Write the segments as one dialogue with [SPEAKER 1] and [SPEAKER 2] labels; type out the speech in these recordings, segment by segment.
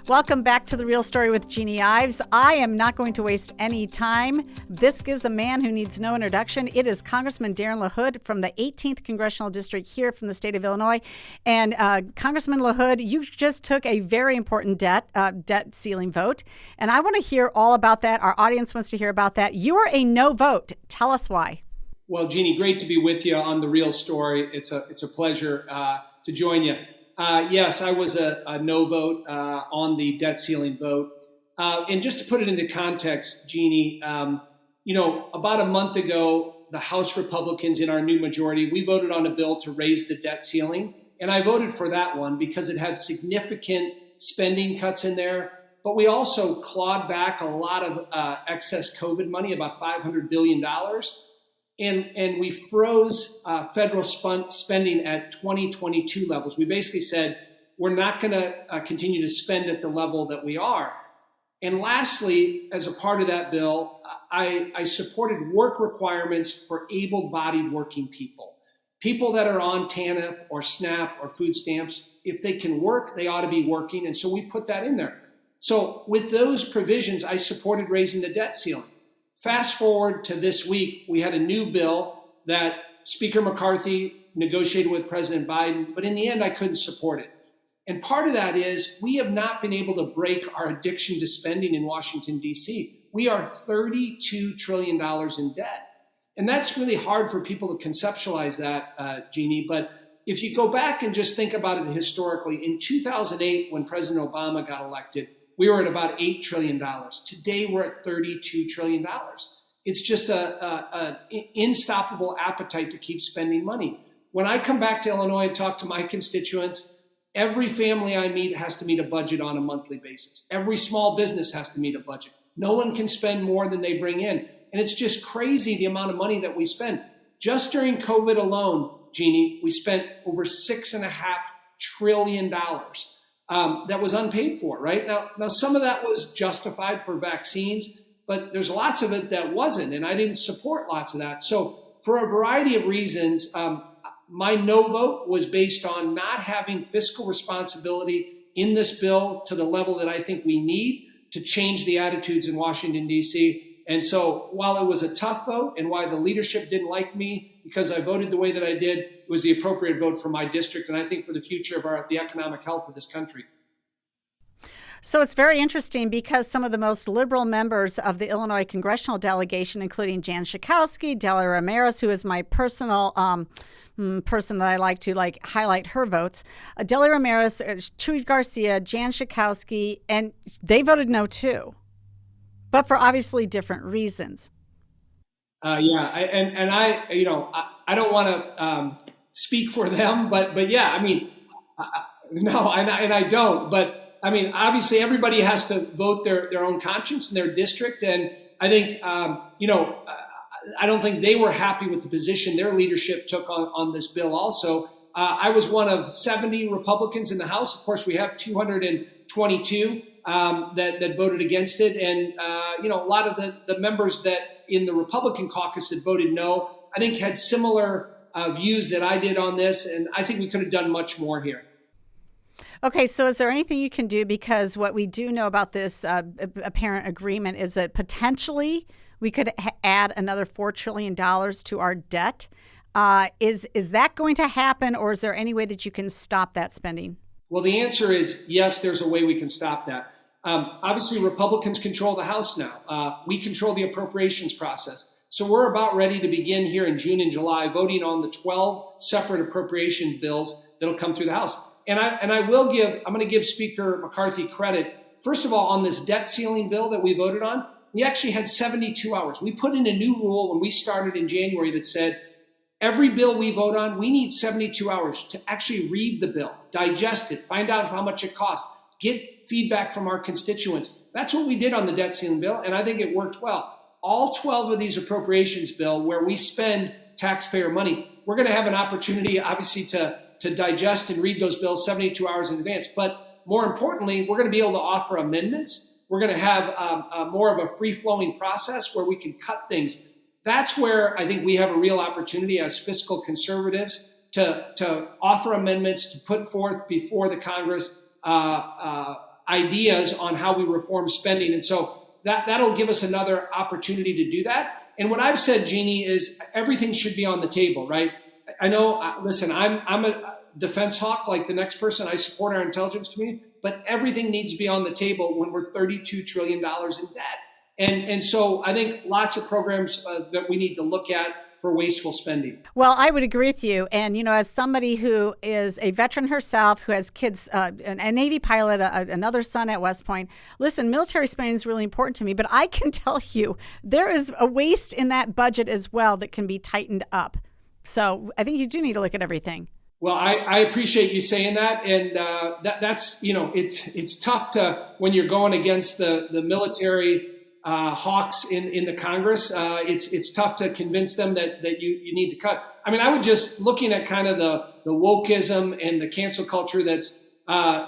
[SPEAKER 1] Welcome back to The Real Story with Jeanne Ives. I am not going to waste any time. This is a man who needs no introduction. It is Congressman Darin LaHood from the 18th Congressional District here from the state of Illinois. And Congressman LaHood, you just took a very important debt ceiling vote. And I want to hear all about that. Our audience wants to hear about that. You are a no vote. Tell us why.
[SPEAKER 2] Well, Jeanne, great to be with you on The Real Story. It's a pleasure to join you. Yes, I was a no vote on the debt ceiling vote. And just to put it into context, Jeanne, about a month ago, the House Republicans in our new majority, we voted on a bill to raise the debt ceiling. And I voted for that one because it had significant spending cuts in there. But we also clawed back a lot of excess COVID money, about $500 billion. And we froze federal spending at 2022 levels. We basically said, we're not going to continue to spend at the level that we are. And lastly, as a part of that bill, I supported work requirements for able-bodied working people. People that are on TANF or SNAP or food stamps, if they can work, they ought to be working. And so we put that in there. So with those provisions, I supported raising the debt ceiling. Fast forward to this week, we had a new bill that Speaker McCarthy negotiated with President Biden, but in the end, I couldn't support it. And part of that is we have not been able to break our addiction to spending in Washington, D.C. We are $32 trillion in debt. And that's really hard for people to conceptualize that, Jeanne. But if you go back and just think about it historically, in 2008, when President Obama got elected, we were at about $8 trillion. Today, we're at $32 trillion. It's just an unstoppable appetite to keep spending money. When I come back to Illinois and talk to my constituents, every family I meet has to meet a budget on a monthly basis. Every small business has to meet a budget. No one can spend more than they bring in. And it's just crazy the amount of money that we spend. Just during COVID alone, Jeanne, we spent over $6.5 trillion. That was unpaid for, right? Now, some of that was justified for vaccines, but there's lots of it that wasn't, and I didn't support lots of that. So for a variety of reasons, my no vote was based on not having fiscal responsibility in this bill to the level that I think we need to change the attitudes in Washington, D.C. And so while it was a tough vote and why the leadership didn't like me because I voted the way that I did, it was the appropriate vote for my district and I think for the future of the economic health of this country.
[SPEAKER 1] So it's very interesting because some of the most liberal members of the Illinois Congressional Delegation, including Jeanne Schakowsky, Delia Ramirez, who is my personal person that I like to highlight her votes, Delia Ramirez, Chuy Garcia, Jeanne Schakowsky, and they voted no too, but for obviously different reasons.
[SPEAKER 2] I don't want to speak for them, but yeah, I mean, no, and I don't. But I mean, obviously, everybody has to vote their own conscience in their district, and I think I don't think they were happy with the position their leadership took on this bill. Also, I was one of 70 Republicans in the House. Of course, we have 222 that voted against it, and a lot of the members that in the Republican caucus that voted no, I think had similar views that I did on this, and I think we could have done much more here.
[SPEAKER 1] Okay, so is there anything you can do? Because what we do know about this apparent agreement is that potentially we could add another $4 trillion to our debt. Is that going to happen, or is there any way that you can stop that spending?
[SPEAKER 2] Well, the answer is yes, there's a way we can stop that. Obviously, Republicans control the House now. We control the appropriations process. So we're about ready to begin here in June and July voting on the 12 separate appropriation bills that'll come through the House. And I'm going to give Speaker McCarthy credit. First of all, on this debt ceiling bill that we voted on, we actually had 72 hours. We put in a new rule when we started in January that said every bill we vote on, we need 72 hours to actually read the bill, digest it, find out how much it costs, get feedback from our constituents. That's what we did on the debt ceiling bill, and I think it worked well. All 12 of these appropriations bill where we spend taxpayer money, we're going to have an opportunity, obviously, to digest and read those bills 72 hours in advance. But more importantly, we're going to be able to offer amendments. We're going to have more of a free-flowing process where we can cut things. That's where I think we have a real opportunity as fiscal conservatives to offer amendments, to put forth before the Congress ideas on how we reform spending. And so that'll give us another opportunity to do that. And what I've said, Jeannie, is everything should be on the table, right? I know, listen, I'm a defense hawk like the next person. I support our intelligence community, but everything needs to be on the table when we're $32 trillion in debt. And so I think lots of programs that we need to look at for wasteful spending.
[SPEAKER 1] Well, I would agree with you. And, as somebody who is a veteran herself, who has kids, a Navy pilot, another son at West Point, listen, military spending is really important to me, but I can tell you there is a waste in that budget as well that can be tightened up. So I think you do need to look at everything.
[SPEAKER 2] Well, I appreciate you saying that. And that's, it's tough when you're going against the military hawks in the Congress, it's tough to convince them that you need to cut. I mean, I would just looking at kind of the wokeism and the cancel culture that's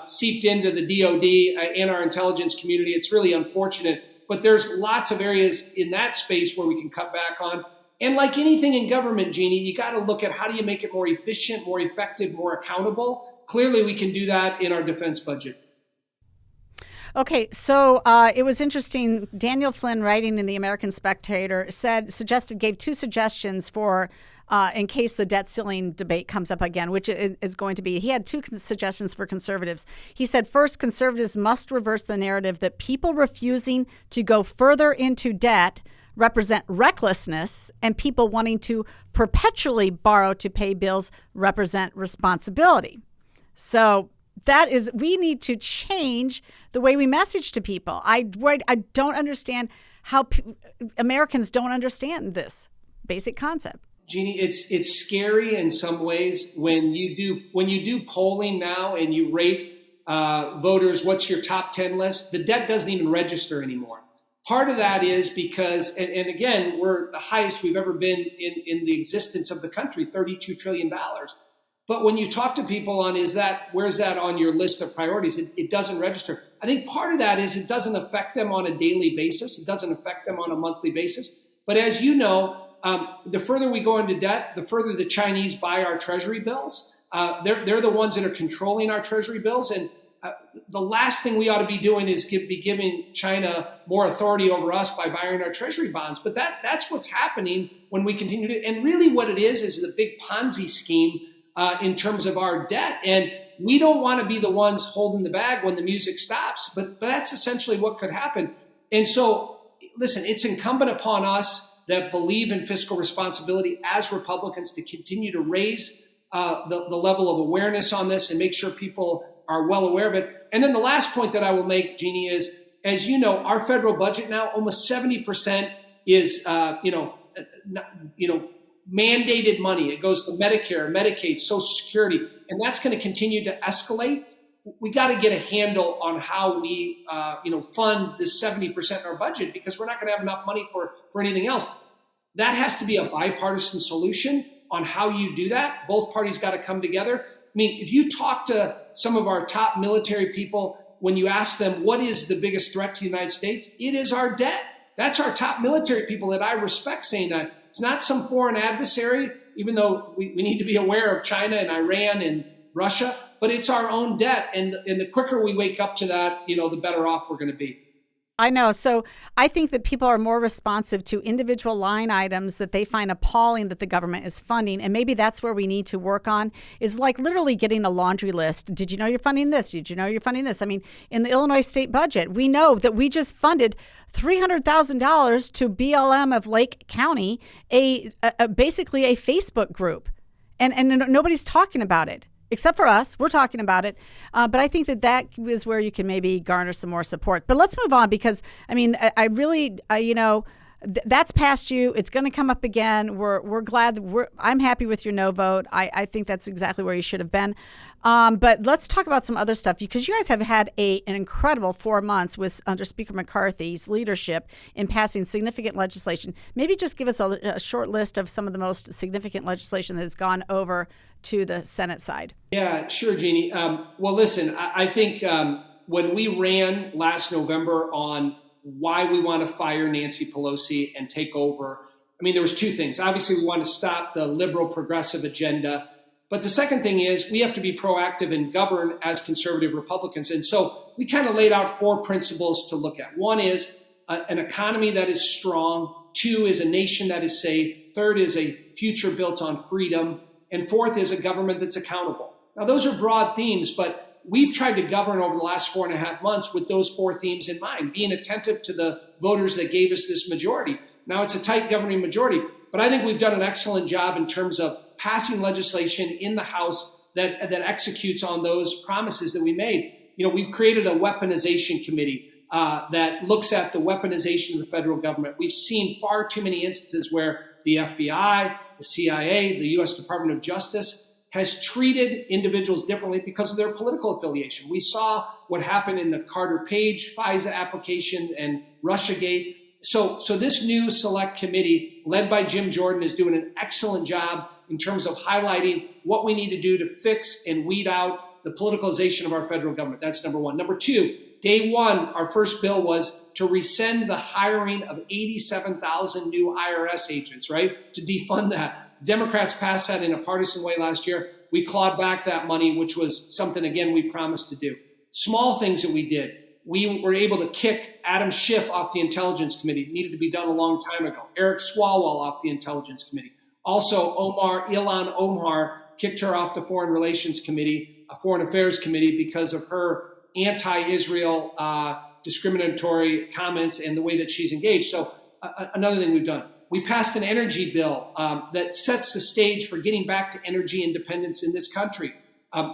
[SPEAKER 2] seeped into the DOD and our intelligence community. It's really unfortunate, but there's lots of areas in that space where we can cut back on. And like anything in government, Jeannie, you got to look at how do you make it more efficient, more effective, more accountable. Clearly, we can do that in our defense budget.
[SPEAKER 1] Okay, so it was interesting. Daniel Flynn, writing in the American Spectator, gave two suggestions for in case the debt ceiling debate comes up again, which is going to be. He had two suggestions for conservatives. He said, first, conservatives must reverse the narrative that people refusing to go further into debt represent recklessness, and people wanting to perpetually borrow to pay bills represent responsibility. So we need to change the way we message to people. I don't understand how Americans don't understand this basic concept.
[SPEAKER 2] Jeannie, it's scary in some ways when you do polling now and you rate voters, what's your top 10 list? The debt doesn't even register anymore. Part of that is because, and again, we're the highest we've ever been in the existence of the country, $32 trillion. But when you talk to people on where's that on your list of priorities, it doesn't register. I think part of that is it doesn't affect them on a daily basis. It doesn't affect them on a monthly basis. But as you know, the further we go into debt, the further the Chinese buy our treasury bills. They're the ones that are controlling our treasury bills. And the last thing we ought to be doing is be giving China more authority over us by buying our treasury bonds. But that's what's happening when we continue to. And really what it is a big Ponzi scheme in terms of our debt. And we don't want to be the ones holding the bag when the music stops. But that's essentially what could happen. And so, listen, it's incumbent upon us that believe in fiscal responsibility as Republicans to continue to raise the level of awareness on this and make sure people are well aware of it. And then the last point that I will make, Jeannie, is, as you know, our federal budget now, almost 70% is, mandated money. It goes to Medicare, Medicaid, Social Security, and that's going to continue to escalate. We got to get a handle on how we, fund this 70% in our budget, because we're not going to have enough money for anything else. That has to be a bipartisan solution on how you do that. Both parties got to come together. I mean, if you talk to some of our top military people, when you ask them what is the biggest threat to the United States, it is our debt. That's our top military people that I respect saying that. It's not some foreign adversary, even though we need to be aware of China and Iran and Russia, but it's our own debt. And the quicker we wake up to that, the better off we're going to be.
[SPEAKER 1] I know. So I think that people are more responsive to individual line items that they find appalling that the government is funding. And maybe that's where we need to work on, is like literally getting a laundry list. Did you know you're funding this? Did you know you're funding this? I mean, in the Illinois state budget, we know that we just funded $300,000 to BLM of Lake County, basically a Facebook group. And nobody's talking about it. Except for us, we're talking about it. But I think that is where you can maybe garner some more support. But let's move on, because, I mean, I really, that's past you. It's going to come up again. We're glad. I'm happy with your no vote. I think that's exactly where you should have been. But let's talk about some other stuff, because you guys have had an incredible 4 months under Speaker McCarthy's leadership in passing significant legislation. Maybe just give us a short list of some of the most significant legislation that has gone over to the Senate side.
[SPEAKER 2] Yeah, sure, Jeannie. Well, listen, I think when we ran last November on why we want to fire Nancy Pelosi and take over, I mean, there was two things. Obviously, we want to stop the liberal progressive agenda. But the second thing is we have to be proactive and govern as conservative Republicans. And so we kind of laid out 4 principles to look at. One is an economy that is strong. 2 is a nation that is safe. 3rd is a future built on freedom. And 4th is a government that's accountable. Now, those are broad themes, but we've tried to govern over the last 4.5 months with those 4 themes in mind, being attentive to the voters that gave us this majority. Now, it's a tight governing majority, but I think we've done an excellent job in terms of passing legislation in the House that executes on those promises that we made. We've created a weaponization committee that looks at the weaponization of the federal government. We've seen far too many instances where the FBI, the CIA, the U.S. Department of Justice has treated individuals differently because of their political affiliation. We saw what happened in the Carter Page FISA application and Russiagate. So this new select committee led by Jim Jordan is doing an excellent job in terms of highlighting what we need to do to fix and weed out the politicalization of our federal government. That's number 1. Number 2, day 1, our first bill was to rescind the hiring of 87,000 new IRS agents, right? To defund that. Democrats passed that in a partisan way last year. We clawed back that money, which was something, again, we promised to do. Small things that we did. We were able to kick Adam Schiff off the Intelligence Committee. It needed to be done a long time ago. Eric Swalwell off the Intelligence Committee. Also, Ilhan Omar kicked her off the Foreign Relations Committee, Foreign Affairs Committee, because of her anti-Israel discriminatory comments and the way that she's engaged. So another thing we've done. We passed an energy bill that sets the stage for getting back to energy independence in this country.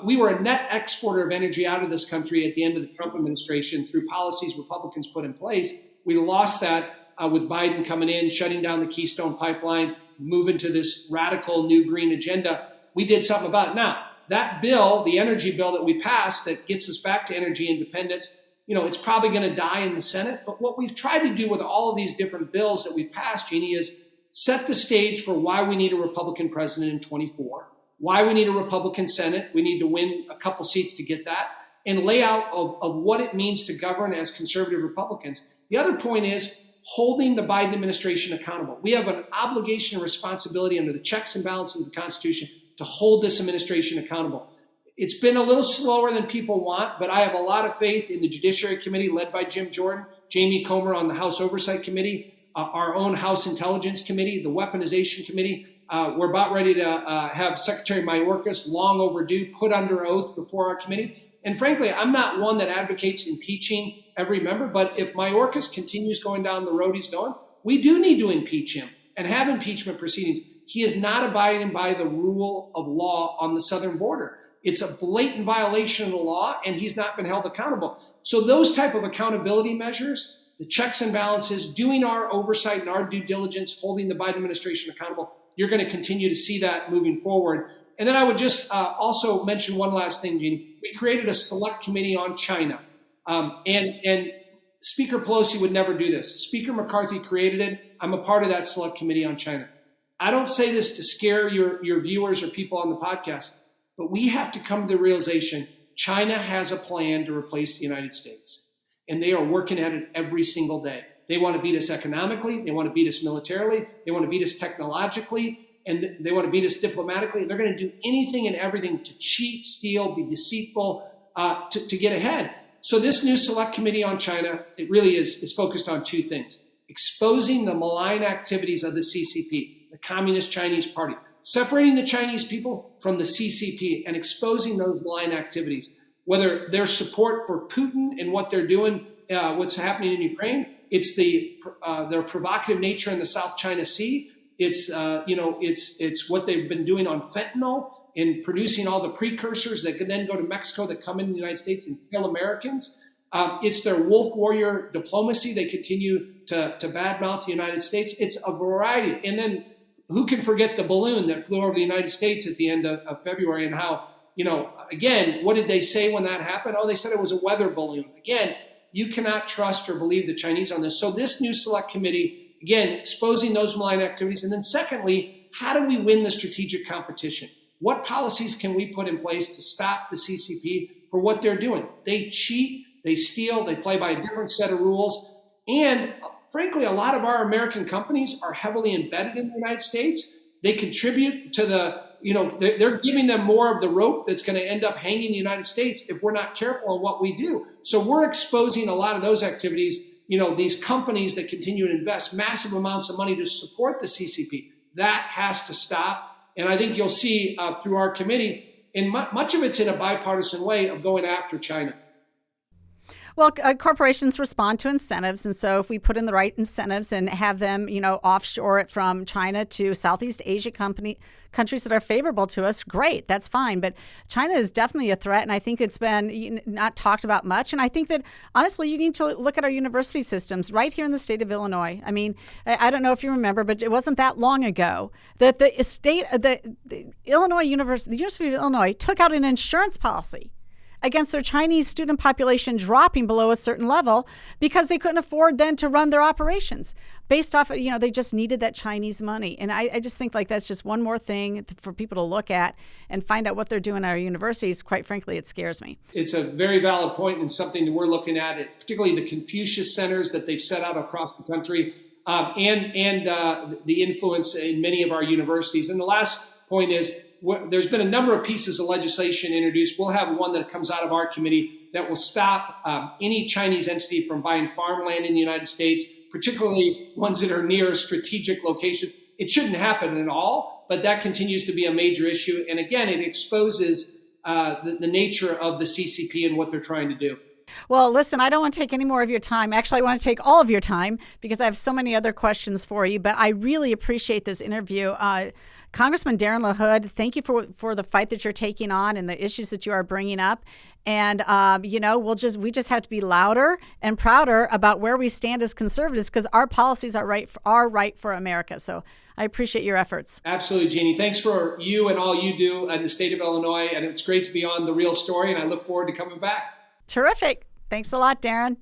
[SPEAKER 2] We were a net exporter of energy out of this country at the end of the Trump administration through policies Republicans put in place. We lost that with Biden coming in, shutting down the Keystone Pipeline, moving to this radical new green agenda. We did something about it. Now, that bill, the energy bill that we passed that gets us back to energy independence, it's probably going to die in the Senate. But what we've tried to do with all of these different bills that we've passed, Jeannie, is set the stage for why we need a Republican president in 24, why we need a Republican Senate. We need to win a couple seats to get that, and lay out of what it means to govern as conservative Republicans. The other point is holding the Biden administration accountable. We have an obligation and responsibility under the checks and balances of the Constitution to hold this administration accountable. It's been a little slower than people want, but I have a lot of faith in the Judiciary Committee led by Jim Jordan, Jamie Comer on the House Oversight Committee, our own House Intelligence Committee, the Weaponization Committee. We're about ready to have Secretary Mayorkas, long overdue, put under oath before our committee. And frankly, I'm not one that advocates impeaching every member, but if Mayorkas continues going down the road he's going, we do need to impeach him and have impeachment proceedings. He is not abiding by the rule of law on the southern border. It's a blatant violation of the law, and he's not been held accountable. So those type of accountability measures, the checks and balances, doing our oversight and our due diligence, holding the Biden administration accountable, you're going to continue to see that moving forward. And then I would just also mention one last thing, Jeannie. We created a select committee on China. And Speaker Pelosi would never do this. Speaker McCarthy created it. I'm a part of that select committee on China. I don't say this to scare your viewers or people on the podcast, but we have to come to the realization China has a plan to replace the United States, and they are working at it every single day. They want to beat us economically. They want to beat us militarily. They want to beat us technologically, and they want to beat us diplomatically. They're going to do anything and everything to cheat, steal, be deceitful, to get ahead. So this new select committee on China, it really is focused on 2 things: exposing the malign activities of the CCP, the Communist Chinese Party, separating the Chinese people from the CCP and exposing those malign activities, whether their support for Putin and what they're doing, what's happening in Ukraine. It's their provocative nature in the South China Sea. It's what they've been doing on fentanyl and producing all the precursors that can then go to Mexico that come in the United States and kill Americans. It's their wolf warrior diplomacy. They continue to badmouth the United States. It's a variety. And then who can forget the balloon that flew over the United States at the end of February, and how, again, what did they say when that happened? Oh, they said it was a weather balloon. Again, you cannot trust or believe the Chinese on this. So this new select committee, again, exposing those malign activities. And then secondly, how do we win the strategic competition? What policies can we put in place to stop the CCP for what they're doing? They cheat, they steal, they play by a different set of rules. And frankly, a lot of our American companies are heavily embedded in the United States. They contribute to they're giving them more of the rope that's going to end up hanging the United States if we're not careful on what we do. So we're exposing a lot of those activities, these companies that continue to invest massive amounts of money to support the CCP. That has to stop. And I think you'll see through our committee, and much of it's in a bipartisan way of going after China.
[SPEAKER 1] Well, corporations respond to incentives. And so if we put in the right incentives and have them, offshore it from China to Southeast Asia countries that are favorable to us, great, that's fine. But China is definitely a threat. And I think it's been not talked about much. And I think that, honestly, you need to look at our university systems right here in the state of Illinois. I mean, I don't know if you remember, but it wasn't that long ago that the University of Illinois took out an insurance policy against their Chinese student population dropping below a certain level because they couldn't afford then to run their operations based off of, they just needed that Chinese money. And I just think that's just one more thing for people to look at and find out what they're doing at our universities. Quite frankly, it scares me.
[SPEAKER 2] It's a very valid point and something that we're looking at, particularly the Confucius centers that they've set out across the country and the influence in many of our universities. And the last point is, there's been a number of pieces of legislation introduced. We'll have one that comes out of our committee that will stop any Chinese entity from buying farmland in the United States, particularly ones that are near a strategic location. It shouldn't happen at all, but that continues to be a major issue. And again, it exposes the nature of the CCP and what they're trying to do.
[SPEAKER 1] Well, listen, I don't want to take any more of your time. Actually, I want to take all of your time because I have so many other questions for you, but I really appreciate this interview. Congressman Darin LaHood, thank you for the fight that you're taking on and the issues that you are bringing up. And, we just have to be louder and prouder about where we stand as conservatives because our policies are right for America. So I appreciate your efforts.
[SPEAKER 2] Absolutely, Jeannie. Thanks for you and all you do in the state of Illinois. And it's great to be on The Real Story. And I look forward to coming back.
[SPEAKER 1] Terrific. Thanks a lot, Darin.